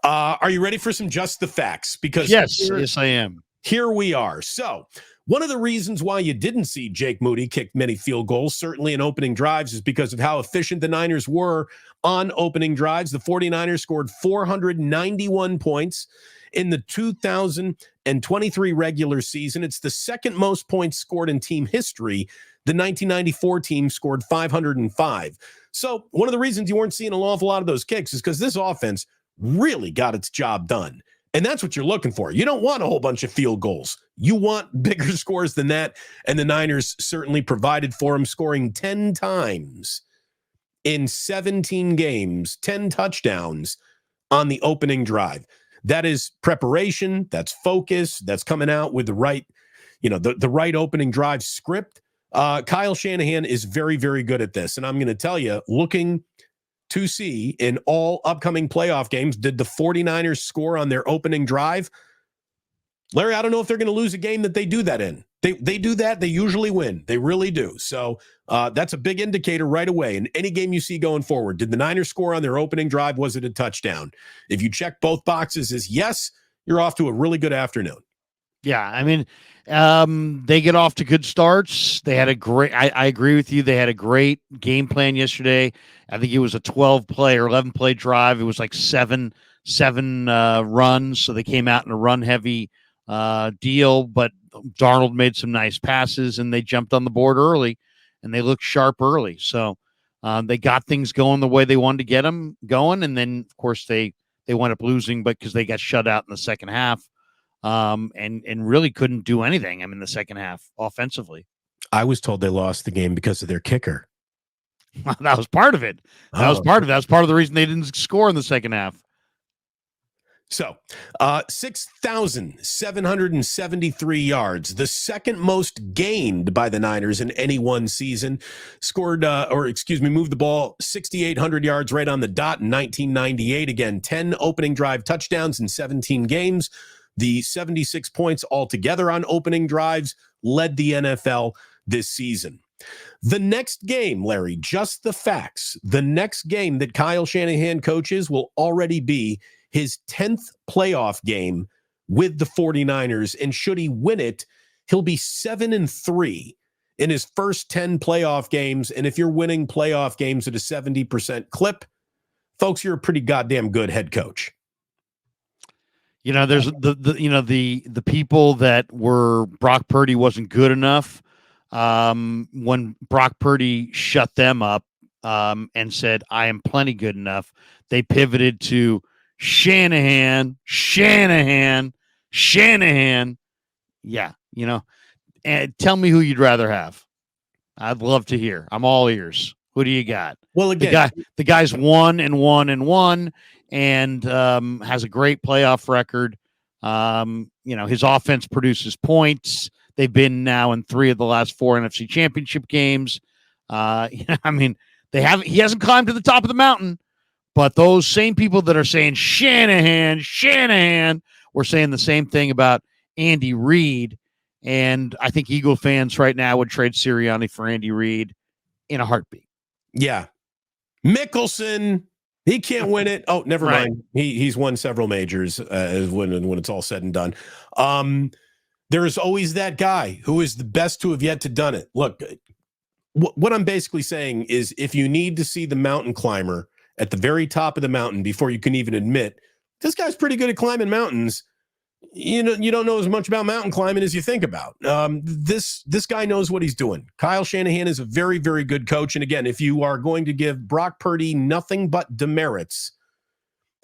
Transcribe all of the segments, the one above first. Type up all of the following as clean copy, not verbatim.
Are you ready for some Just the Facts? Because yes, I am. Here we are. So one of the reasons why you didn't see Jake Moody kick many field goals, certainly in opening drives, is because of how efficient the Niners were on opening drives. The 49ers scored 491 points in the 2023 regular season. It's the second most points scored in team history. The 1994 team scored 505. So one of the reasons you weren't seeing an awful lot of those kicks is because this offense really got its job done. And that's what you're looking for. You don't want a whole bunch of field goals. You want bigger scores than that. And the Niners certainly provided for them, scoring 10 times in 17 games, 10 touchdowns on the opening drive. That is preparation. That's focus. That's coming out with the right, the right opening drive script. Kyle Shanahan is very, very good at this. And I'm going to tell you, looking to see in all upcoming playoff games, did the 49ers score on their opening drive? Larry, I don't know if they're going to lose a game that they do that in. They do that. They usually win. They really do. So that's a big indicator right away. In any game you see going forward, did the Niners score on their opening drive? Was it a touchdown? If you check both boxes as yes, you're off to a really good afternoon. Yeah, I mean, they get off to good starts. They had a great, I agree with you. They had a great game plan yesterday. I think it was a 12-play or 11-play drive. It was like seven runs. So they came out in a run-heavy deal, but Darnold made some nice passes, and they jumped on the board early, and they looked sharp early. So they got things going the way they wanted to get them going, and then, of course, they wound up losing, but because they got shut out in the second half. And really couldn't do anything. I mean, the second half offensively. I was told they lost the game because of their kicker. That was part of it. That was part of the reason they didn't score in the second half. So, 6,773 yards, the second most gained by the Niners in any one season. Moved the ball 6,800 yards right on the dot in 1998. Again, 10 opening drive touchdowns in 17 games. The 76 points altogether on opening drives led the NFL this season. The next game, Larry, just the facts. The next game that Kyle Shanahan coaches will already be his 10th playoff game with the 49ers. And should he win it, he'll be 7-3 in his first 10 playoff games. And if you're winning playoff games at a 70% clip, folks, you're a pretty goddamn good head coach. There's the people that were Brock Purdy wasn't good enough. When Brock Purdy shut them up and said, I am plenty good enough, they pivoted to Shanahan. Yeah, and tell me who you'd rather have. I'd love to hear. I'm all ears. Who do you got? Well, again, the guy's 1-1 and has a great playoff record. His offense produces points. They've been now in 3 of the last 4 NFC Championship games. He hasn't climbed to the top of the mountain, but those same people that are saying Shanahan, were saying the same thing about Andy Reid. And I think Eagle fans right now would trade Sirianni for Andy Reid in a heartbeat. Yeah. Mickelson, he can't win it. Oh, never mind. He's won several majors when it's all said and done. There is always that guy who is the best to have yet to done it. Look, what I'm basically saying is if you need to see the mountain climber at the very top of the mountain before you can even admit this guy's pretty good at climbing mountains, you don't know as much about mountain climbing as you think about. This guy knows what he's doing. Kyle Shanahan is a very, very good coach. And again, if you are going to give Brock Purdy nothing but demerits,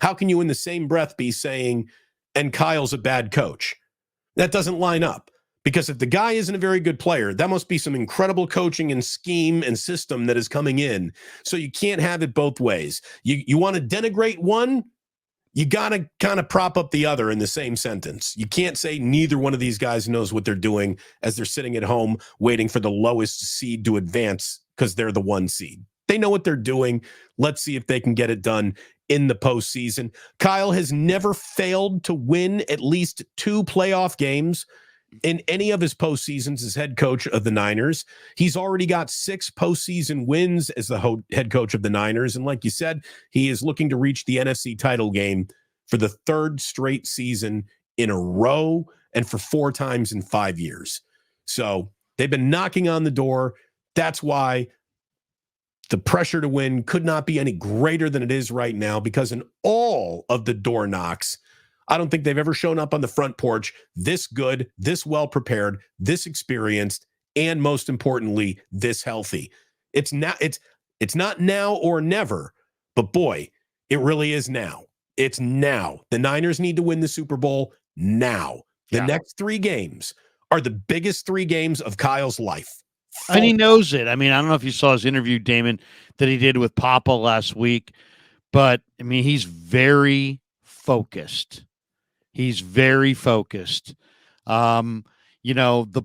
how can you in the same breath be saying, and Kyle's a bad coach? That doesn't line up. Because if the guy isn't a very good player, that must be some incredible coaching and scheme and system that is coming in. So you can't have it both ways. You want to denigrate one, you got to kind of prop up the other in the same sentence. You can't say neither one of these guys knows what they're doing as they're sitting at home waiting for the lowest seed to advance because they're the 1 seed. They know what they're doing. Let's see if they can get it done in the postseason. Kyle has never failed to win at least 2 playoff games in any of his postseasons as head coach of the Niners. He's already got 6 postseason wins as the head coach of the Niners. And like you said, he is looking to reach the NFC title game for the third straight season in a row and for 4 times in 5 years. So they've been knocking on the door. That's why the pressure to win could not be any greater than it is right now, because in all of the door knocks, I don't think they've ever shown up on the front porch this good, this well prepared, this experienced, and most importantly, this healthy. It's not now or never, but boy, it really is now. It's now. The Niners need to win the Super Bowl now. The next 3 games are the biggest 3 games of Kyle's life. And he knows it. I mean, I don't know if you saw his interview, Damon, that he did with Papa last week, but I mean, he's very focused. He's very focused. The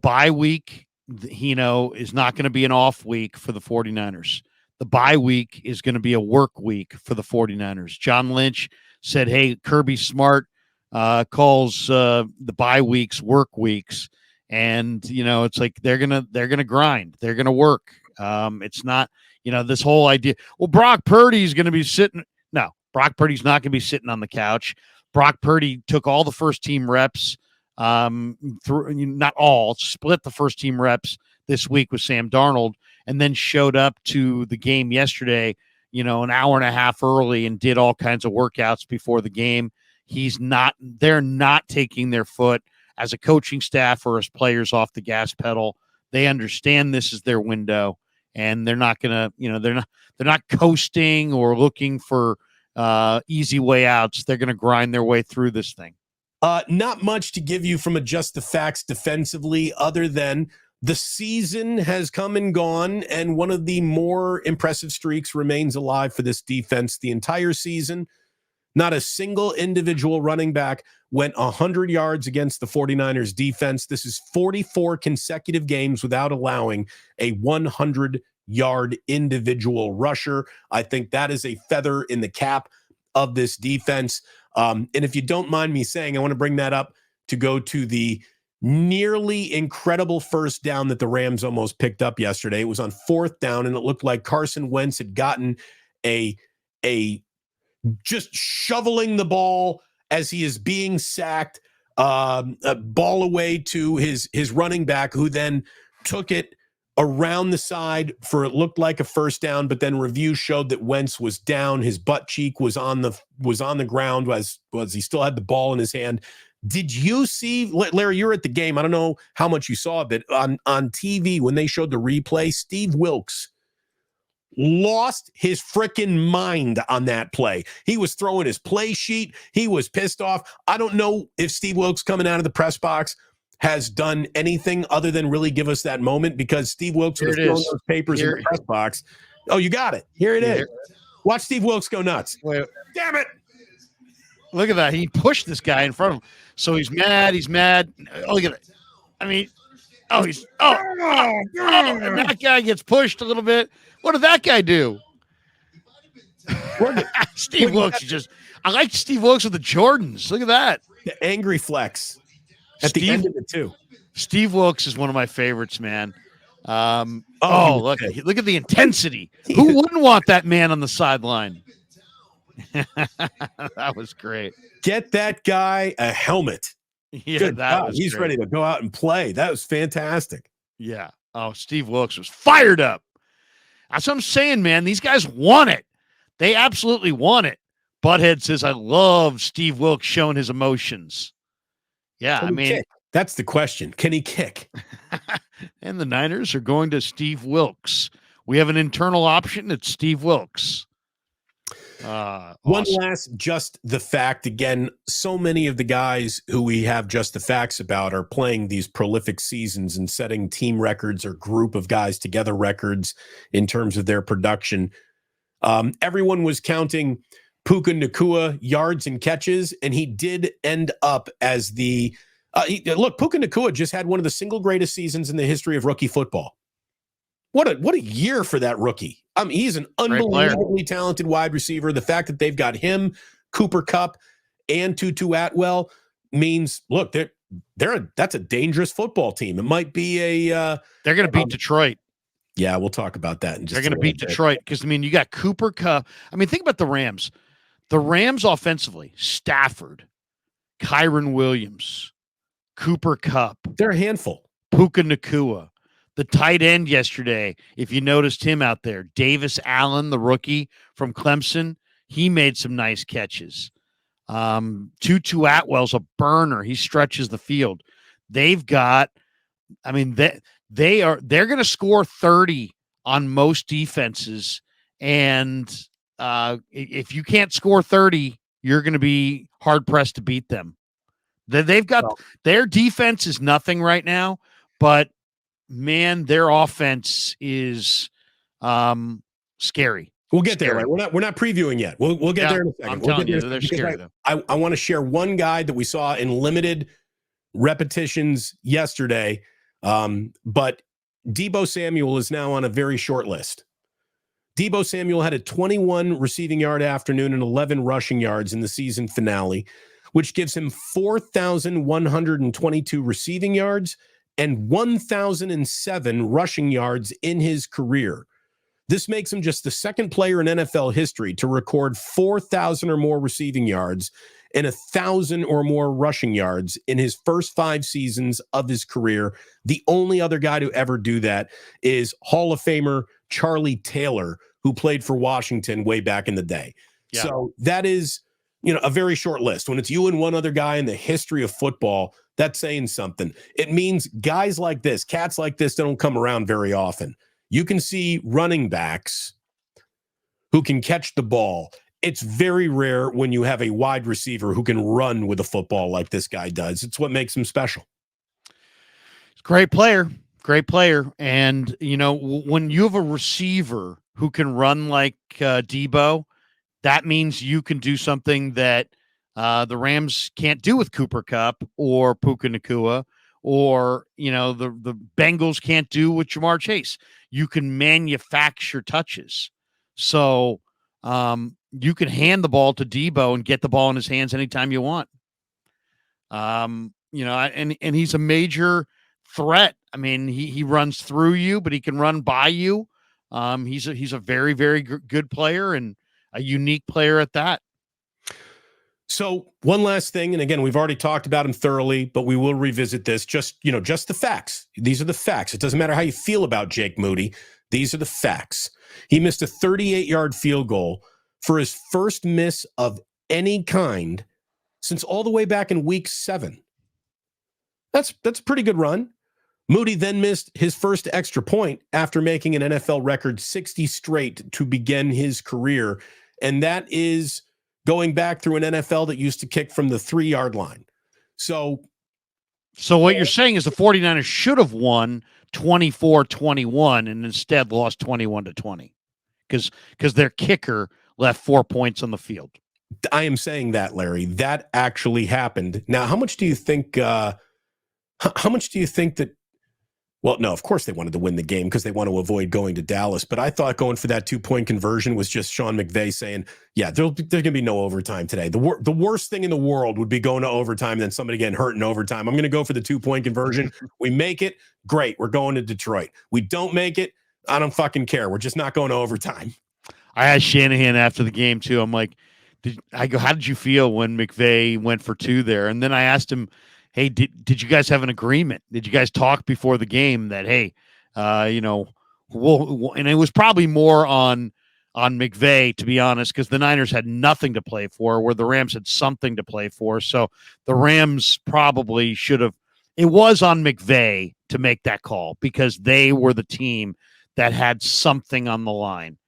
bye week, is not going to be an off week for the 49ers. The bye week is going to be a work week for the 49ers. John Lynch said, hey, Kirby Smart calls the bye weeks work weeks. And, it's like they're going to grind. They're going to work. It's not, this whole idea. Well, Brock Purdy is going to be sitting. No, Brock Purdy's not going to be sitting on the couch. Brock Purdy took all the first team reps, not all, split the first team reps this week with Sam Darnold, and then showed up to the game yesterday, an hour and a half early and did all kinds of workouts before the game. They're not taking their foot as a coaching staff or as players off the gas pedal. They understand this is their window, and they're not going to, they're not coasting or looking for easy way outs. They're going to grind their way through this thing. Not much to give you from a Just the Facts defensively, other than the season has come and gone, and one of the more impressive streaks remains alive for this defense. The entire season, not a single individual running back went 100 yards against the 49ers defense. This is 44 consecutive games without allowing a 100-yard individual rusher. I think that is a feather in the cap of this defense. And if you don't mind me saying, I want to bring that up to go to the nearly incredible first down that the Rams almost picked up yesterday. It was on 4th down, and it looked like Carson Wentz had gotten a just shoveling the ball as he is being sacked, a ball away to his running back, who then took it around the side for it looked like a first down, but then review showed that Wentz was down. His butt cheek was on the ground as he still had the ball in his hand. Did you see, Larry, you're at the game. I don't know how much you saw, but on TV when they showed the replay, Steve Wilks lost his freaking mind on that play. He was throwing his play sheet. He was pissed off. I don't know if Steve Wilks coming out of the press box has done anything other than really give us that moment, because Steve Wilks would have thrown those papers in the press box. Oh, you got it. Here it is. Watch Steve Wilks go nuts. Wait. Damn it. Look at that. He pushed this guy in front of him. So he's mad. Oh, look at it. I mean, and that guy gets pushed a little bit. What did that guy do? Steve Wilks I like Steve Wilks with the Jordans. Look at that. The angry flex at the end of it too. Steve Wilks is one of my favorites, man. Look at the intensity. Who wouldn't want that man on the sideline? That was great. Get that guy a helmet. Yeah, Good God. He's great. ready to go out and play. That was fantastic. Yeah. Oh, Steve Wilks was fired up. That's what I'm saying, man. These guys want it. They absolutely want it. Butthead says, I love Steve Wilks showing his emotions. Yeah, Can he kick? That's the question. Can he kick? And the Niners are going to Steve Wilks. We have an internal option. It's Steve Wilks. One last Just the Fact. Again, so many of the guys who we have Just the Facts about are playing these prolific seasons and setting team records or group of guys together records in terms of their production. Everyone was counting Puka Nacua yards and catches, and he did end up as the Puka Nacua just had one of the single greatest seasons in the history of rookie football. What a year for that rookie. I mean, he's an unbelievably talented wide receiver. The fact that they've got him, Cooper Kupp, and Tutu Atwell means, look, that's a dangerous football team. It might be they're going to beat Detroit. Yeah, we'll talk about that. They're going to beat Detroit because, I mean, you got Cooper Kupp. I mean, think about the Rams. The Rams offensively, Stafford, Kyron Williams, Cooper Kupp, They're a handful. Puka Nacua. The tight end yesterday, if you noticed him out there, Davis Allen, the rookie from Clemson, he made some nice catches. Tutu Atwell's a burner. He stretches the field. They've got, I mean, they're going to score 30 on most defenses. And if you can't score 30, you're going to be hard pressed to beat them. They've got their defense is nothing right now, but man, their offense is scary. We'll get there. Right? We're not previewing yet. We'll get there in a second. I'm telling you, they're scary though. I want to share one guy that we saw in limited repetitions yesterday, but Deebo Samuel is now on a very short list. Deebo Samuel had a 21 receiving yard afternoon and 11 rushing yards in the season finale, which gives him 4,122 receiving yards and 1,007 rushing yards in his career. This makes him just the second player in NFL history to record 4,000 or more receiving yards and 1,000 or more rushing yards in his first 5 seasons of his career. The only other guy to ever do that is Hall of Famer Charlie Taylor, who played for Washington way back in the day. Yeah. So that is, a very short list. When it's you and one other guy in the history of football, that's saying something. It means guys like this, cats like this, don't come around very often. You can see running backs who can catch the ball. It's very rare when you have a wide receiver who can run with a football like this guy does. It's what makes him special. Great player. And, when you have a receiver who can run like Deebo, that means you can do something that the Rams can't do with Cooper Kupp or Puka Nacua, or, the Bengals can't do with Jamar Chase. You can manufacture touches. So you can hand the ball to Deebo and get the ball in his hands anytime you want. And he's a major threat. I mean, he runs through you, but he can run by you. He's a very, very good player and a unique player at that. So one last thing, and again, we've already talked about him thoroughly, but we will revisit this. Just the facts. These are the facts. It doesn't matter how you feel about Jake Moody. These are the facts. He missed a 38-yard field goal for his first miss of any kind since all the way back in week 7. That's a pretty good run. Moody then missed his first extra point after making an NFL record 60 straight to begin his career. And that is going back through an NFL that used to kick from the 3-yard line. So what you're saying is the 49ers should have won 24-21 and instead lost 21-20 because their kicker left 4 points on the field. I am saying that, Larry. That actually happened. Now, how much do you think that well, no, of course they wanted to win the game because they want to avoid going to Dallas. But I thought going for that 2-point conversion was just Sean McVay saying, yeah, there's going to be no overtime today. The worst thing in the world would be going to overtime and then somebody getting hurt in overtime. I'm going to go for the 2-point conversion. We make it, great. We're going to Detroit. We don't make it, I don't fucking care. We're just not going to overtime. I asked Shanahan after the game, too. I'm like, how did you feel when McVay went for 2 there? And then I asked him, hey, did you guys have an agreement? Did you guys talk before the game that, hey, and it was probably more on McVay, to be honest, because the Niners had nothing to play for, where the Rams had something to play for. So the Rams probably should have. It was on McVay to make that call because they were the team that had something on the line.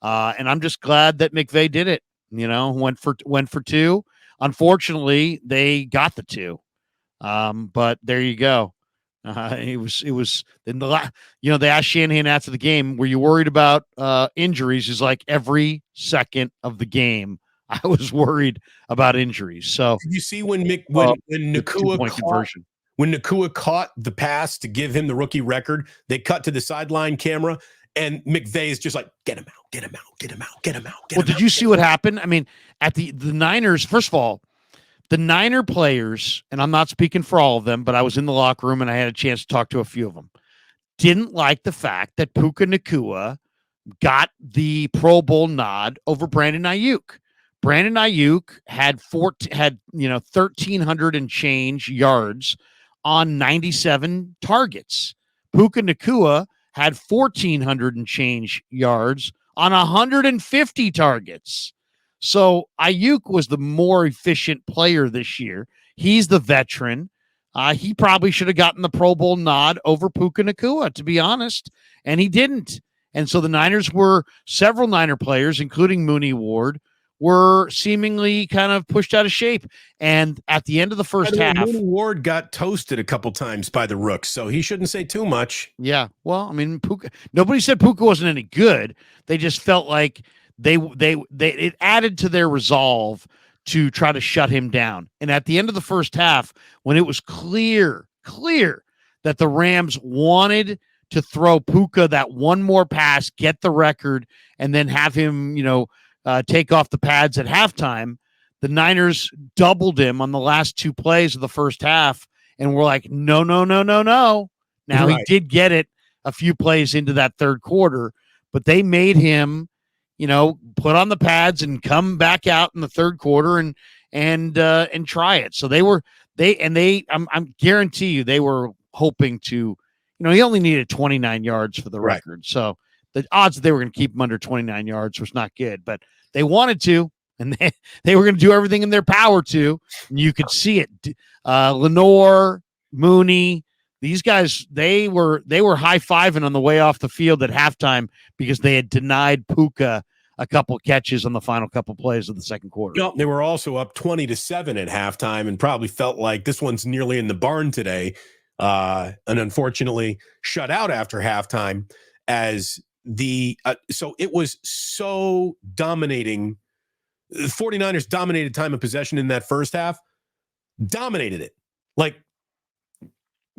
And I'm just glad that McVay did it. Went for 2. Unfortunately, they got the 2. But there you go. It was in they asked Shanahan after the game, were you worried about injuries? He's like, every second of the game, I was worried about injuries. So did you see when Nacua caught the pass to give him the rookie record, they cut to the sideline camera and McVay is just like, get him out. Well, did you see what happened? I mean, at the Niners, first of all, the Niner players, and I'm not speaking for all of them, but I was in the locker room and I had a chance to talk to a few of them, didn't like the fact that Puka Nacua got the Pro Bowl nod over Brandon Ayuk. Brandon Ayuk had 1,300 and change yards on 97 targets. Puka Nacua had 1,400 and change yards on 150 targets. So Ayuk was the more efficient player this year. He's the veteran. He probably should have gotten the Pro Bowl nod over Puka Nacua, to be honest, and he didn't. And so the Niners were, several Niner players, including Mooney Ward, were seemingly kind of pushed out of shape. And at the end of the first half, Mooney Ward got toasted a couple times by the Rooks, so he shouldn't say too much. Yeah, well, I mean, Puka, nobody said Puka wasn't any good. They just felt like they it added to their resolve to try to shut him down. And at the end of the first half, when it was clear that the Rams wanted to throw Puka that one more pass, get the record, and then have him, take off the pads at halftime, the Niners doubled him on the last two plays of the first half, and we're like, no. Now, Right. He did get it a few plays into that third quarter, but they made him, put on the pads and come back out in the third quarter and try it. So I'm guarantee you they were hoping to, he only needed 29 yards for the record. So the odds that they were going to keep him under 29 yards was not good, but they wanted to, and they were going to do everything in their power to, and you could see it. Lenore, Mooney, these guys, they were high-fiving on the way off the field at halftime because they had denied Puka a couple catches on the final couple plays of the second quarter. They were also up 20-7 at halftime and probably felt like this one's nearly in the barn today. And unfortunately shut out after halftime as so it was so dominating. The 49ers dominated time of possession in that first half, dominated it, like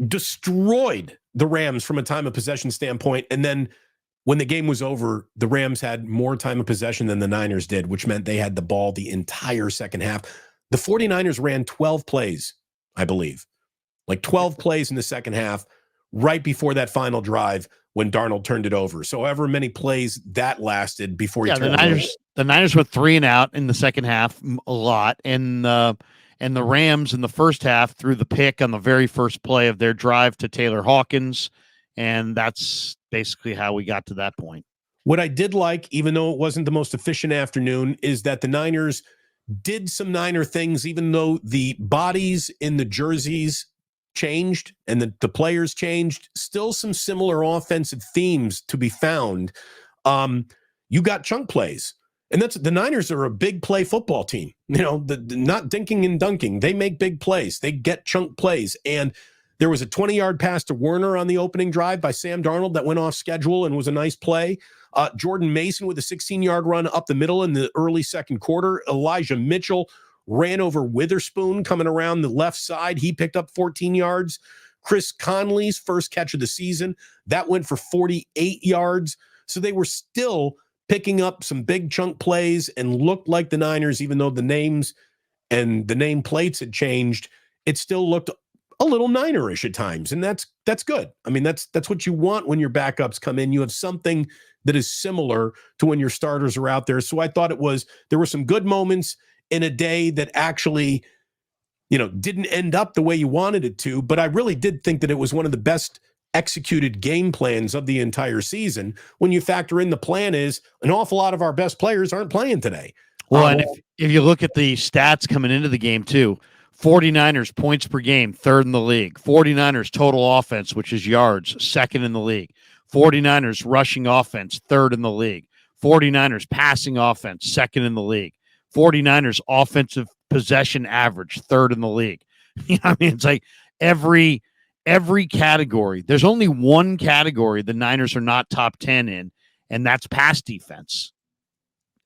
destroyed the Rams from a time of possession standpoint. And then when the game was over, the Rams had more time of possession than the Niners did, which meant they had the ball the entire second half. The 49ers ran 12 plays, I believe, like 12 plays in the second half, right before that final drive when Darnold turned it over. So however many plays that lasted before he turned it over. The Niners were 3 and out in the second half a lot. And the Rams in the first half threw the pick on the very first play of their drive to Taylor Hawkins. And that's basically how we got to that point. What I did like, even though it wasn't the most efficient afternoon, is that the Niners did some Niner things, even though the bodies in the jerseys changed and the players changed, still some similar offensive themes to be found. You got chunk plays. And that's the Niners are a big play football team. The not dinking and dunking. They make big plays. They get chunk plays. And there was a 20-yard pass to Werner on the opening drive by Sam Darnold that went off schedule and was a nice play. Jordan Mason with a 16-yard run up the middle in the early second quarter. Elijah Mitchell ran over Witherspoon coming around the left side. He picked up 14 yards. Chris Conley's first catch of the season, that went for 48 yards. So they were still picking up some big chunk plays and looked like the Niners, even though the names and the name plates had changed. It still looked a little Niner-ish at times, and that's good. I mean, that's what you want when your backups come in. You have something that is similar to when your starters are out there. So I thought there were some good moments in a day that actually, didn't end up the way you wanted it to, but I really did think that it was one of the best executed game plans of the entire season. When you factor in the plan is an awful lot of our best players aren't playing today. Well, and if you look at the stats coming into the game too, 49ers points per game, third in the league. 49ers total offense, which is yards, second in the league. 49ers rushing offense, third in the league. 49ers passing offense, second in the league. 49ers offensive possession average, third in the league. It's like every category. There's only one category the Niners are not top 10 in, and that's pass defense.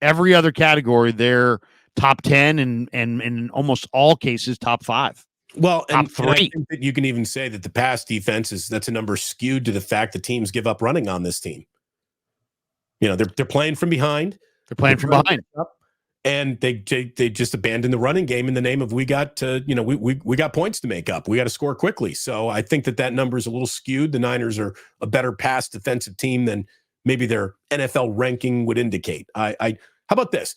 Every other category, they're top 10 and in almost all cases, top 5. Well, top 3. And I think that you can even say that the pass defense that's a number skewed to the fact that teams give up running on this team. They're playing from behind. They're playing from behind. And they just abandoned the running game in the name of we got points to make up. We got to score quickly. So I think that number is a little skewed. The Niners are a better pass defensive team than maybe their NFL ranking would indicate. How about this?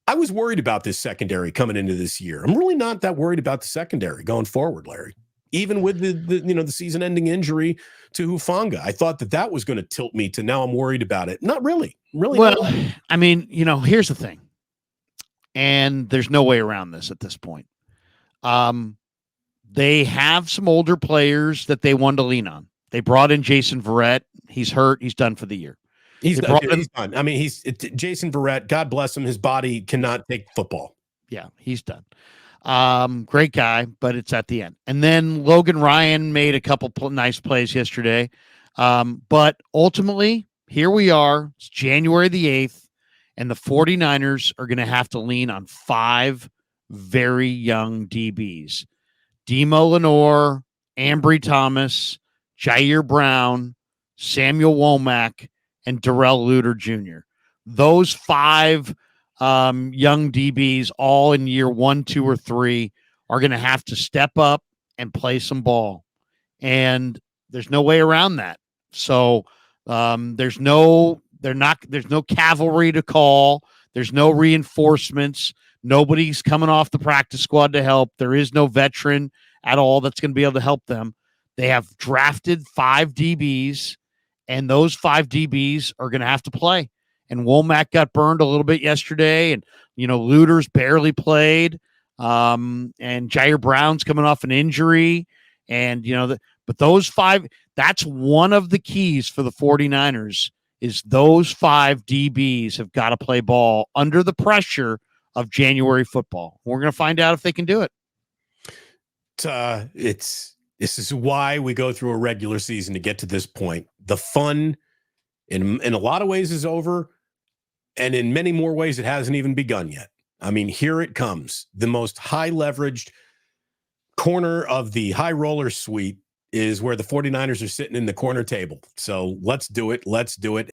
I was worried about this secondary coming into this year. I'm really not that worried about the secondary going forward, Larry. Even with the season-ending injury to Hufanga, I thought that was going to tilt me to now I'm worried about it. Not really, Well, not. I mean, here's the thing, and there's no way around this at this point. They have some older players that they want to lean on. They brought in Jason Verrett. He's hurt. He's done for the year. He's done. I mean, Jason Verrett. God bless him. His body cannot take football. Yeah, he's done. Great guy, but it's at the end. And then Logan Ryan made a couple nice plays yesterday. But ultimately, here we are. It's January the 8th, and the 49ers are going to have to lean on 5 very young DBs. Demo Lenore, Ambry Thomas, Jair Brown, Samuel Womack, and Darrell Luter Jr. Those 5 young DBs, all in year 1, 2, or 3, are going to have to step up and play some ball. And there's no way around that. So there's no cavalry to call. There's no reinforcements. Nobody's coming off the practice squad to help. There is no veteran at all that's going to be able to help them. They have drafted 5 DBs, and those 5 DBs are going to have to play. And Womack got burned a little bit yesterday, and Luter's barely played. And Jair Brown's coming off an injury, and but those 5, that's one of the keys for the 49ers is those 5 DBs have got to play ball under the pressure of January football. We're going to find out if they can do it. This is why we go through a regular season to get to this point. The fun in a lot of ways is over, and in many more ways it hasn't even begun yet. I mean, here it comes. The most high leveraged corner of the high roller suite is where the 49ers are sitting in the corner table. So let's do it.